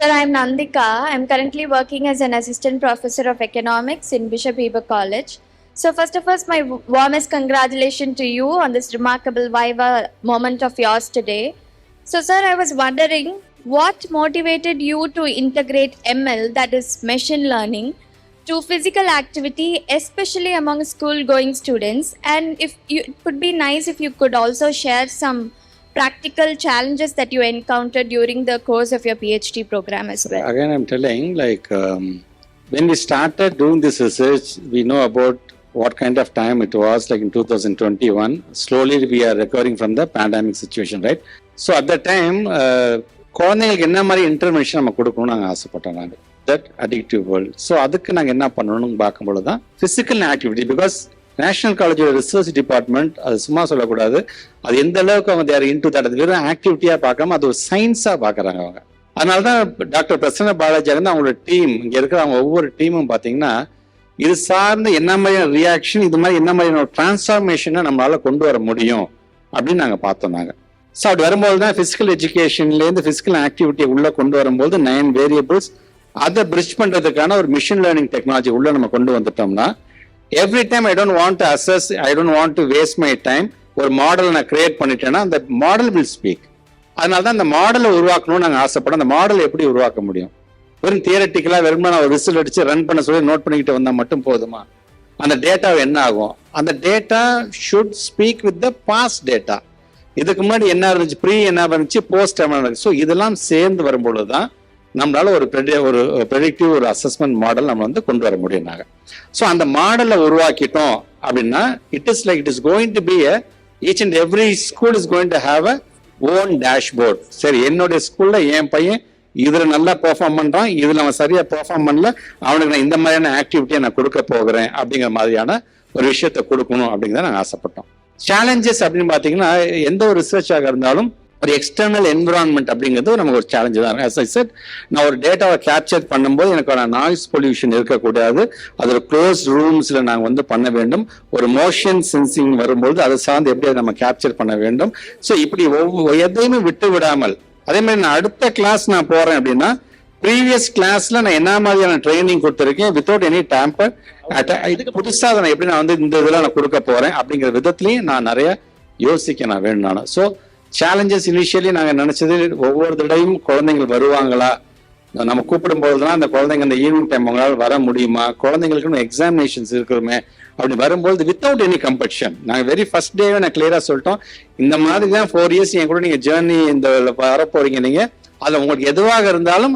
Sir, I'm Nandika. I'm currently working as an assistant professor of economics in Bishop Heber College. So, first of all, my warmest congratulations to you on this remarkable Viva moment of yours today. So, sir, I was wondering what motivated you to integrate ML, that is machine learning, to physical activity, especially among school going students. And if you, it would be nice if you could also share some practical challenges that you encountered during the course of your PhD program as well. Again, I'm telling, when we started doing this research, we know about what kind of time it was, like in 2021. Slowly, we are recovering from the pandemic situation, right? So, at that time, குழந்தைங்களுக்கு என்ன மாதிரி இன்டர்மென்ஷன் நம்ம கொடுக்கணும்னு நாங்கள் ஆசைப்பட்டோம் நாங்கள் that addictive world. So அதுக்கு நாங்கள் என்ன பண்ணணும்னு பார்க்கும்போது தான் ஃபிசிக்கல் ஆக்டிவிட்டி, பிகாஸ் நேஷனல் காலேஜோட ரிசர்ச் டிபார்ட்மெண்ட் அது சும்மா சொல்லக்கூடாது, அது எந்த அளவுக்கு அவங்க தேர் இன்டு தட், அது வெறும் ஆக்டிவிட்டியா பார்க்காம அது ஒரு சயின்ஸா பாக்குறாங்க அவங்க. அதனாலதான் டாக்டர் பிரசன்ன பாலாஜி வந்து அவங்களோட டீம், இங்க இருக்கிற அவங்க ஒவ்வொரு டீமும் பாத்தீங்கன்னா இது சார்ந்து என்ன மாதிரியான ரியாக்ஷன், இது மாதிரி என்ன மாதிரியான டிரான்ஸ்ஃபார்மேஷனை நம்மளால கொண்டு வர முடியும் அப்படின்னு நாங்க பார்த்தோம் நாங்க. ஸோ அப்படி வரும்போது தான் பிசிக்கல் எஜுகேஷன்லேருந்து பிசிக்கல் ஆக்டிவிட்டியை உள்ள கொண்டு வரும்போது 9 வேரியபிள்ஸ் அதை பிரிட்ஜ் பண்றதுக்கான ஒரு மிஷின் லேர்னிங் டெக்னாலஜி உள்ள நம்ம கொண்டு வந்துட்டோம்னா, every time I don't want to assess, I don't want to waste my time, ஒரு மாடல் நான் கிரியேட் பண்ணிட்டேன்னா அந்த மாடல் வில் ஸ்பீக். அதனால தான் அந்த மாடலை உருவாக்கணும்னு நாங்கள் ஆசைப்படும். அந்த மாடலை எப்படி உருவாக்க முடியும்? வெறும் தியரட்டிக்கலா வெறும் நான் ஒரு ரிசல்ட் அடிச்சு ரன் பண்ண சொல்லி நோட் பண்ணிக்கிட்டு வந்தா மட்டும் போதுமா? அந்த டேட்டா என்ன ஆகும்? அந்த data should speak with the past data. இதுக்கு முன்னாடி என்ன இருந்துச்சு, ப்ரீ என்ன இருந்துச்சு, போஸ்ட் என்ன இருந்துச்சு. ஸோ இதெல்லாம் சேர்ந்து வரும்பொழுது தான் நம்மளால ஒரு ப்ரெடிக்டிவ் ஒரு அசஸ்மெண்ட் மாடல் நம்ம வந்து கொண்டு வர முடியும் நாங்க. ஸோ அந்த மாடலை உருவாக்கிட்டோம் அப்படின்னா it is going to be each and every school is going to have a own dashboard. சரி, என்னுடைய ஸ்கூல்ல என் பையன் இதுல நல்லா பெர்ஃபார்ம் பண்றான், இதுல அவன் சரியா பெர்ஃபார்ம் பண்ணல, அவனுக்கு நான் இந்த மாதிரியான ஆக்டிவிட்டியை நான் கொடுக்க போகிறேன் அப்படிங்கிற மாதிரியான ஒரு விஷயத்தை கொடுக்கணும் அப்படிங்கிறத நாங்கள் ஆசைப்பட்டோம். சேலஞ்சஸ் அப்படின்னு பாத்தீங்கன்னா எந்த ஒரு ரிசர்ச்சாக இருந்தாலும் ஒரு எக்ஸ்டர்னல் என்விரான்மெண்ட் அப்படிங்கிறது நமக்கு ஒரு சேலஞ்ச் தான். As I said, நான் ஒரு டேட்டாவை கேப்சர் பண்ணும்போது எனக்கு நாய்ஸ் பொல்யூஷன் இருக்கக்கூடாது, அது ஒரு க்ளோஸ் ரூம்ஸ்ல நாங்கள் வந்து பண்ண வேண்டும். ஒரு மோஷன் சென்சிங் வரும்போது அதை சார்ந்து எப்படி நம்ம கேப்சர் பண்ண வேண்டும். ஸோ இப்படி எதையுமே விட்டு விடாமல், அதே மாதிரி நான் அடுத்த கிளாஸ் நான் போறேன் அப்படின்னா ப்ரீவியஸ் கிளாஸ்ல நான் என்ன மாதிரியான ட்ரைனிங் கொடுத்துருக்கேன் வித்தவுட் எனி டேம்பர், இதுக்கு புதுசா அதை நான் எப்படி நான் வந்து இந்த இதெல்லாம் நான் கொடுக்க போறேன் அப்படிங்கிற விதத்துலயும் நான் நிறைய யோசிக்க நான் வேணும் நான். ஸோ சேலஞ்சஸ் இனிஷியலி நாங்கள் நினைச்சது ஒவ்வொரு தடையும் குழந்தைங்கள் வருவாங்களா, நம்ம கூப்பிடும் போதுதான் அந்த குழந்தைங்க அந்த ஈவினிங் டைம் அவங்களால வர முடியுமா, குழந்தைங்களுக்கு எக்ஸாமினேஷன்ஸ் இருக்கிறோமே அப்படி வரும்போது வித்தவுட் எனி கம்பல்ஷன். நாங்கள் வெரி ஃபர்ஸ்ட் டேவே நான் கிளியரா சொல்லிட்டோம், இந்த மாதிரி தான் 4 இயர்ஸ் என் கூட நீங்க ஜேர்னி இந்த வர போறீங்க, நீங்க அதில் உங்களுக்கு எதுவாக இருந்தாலும்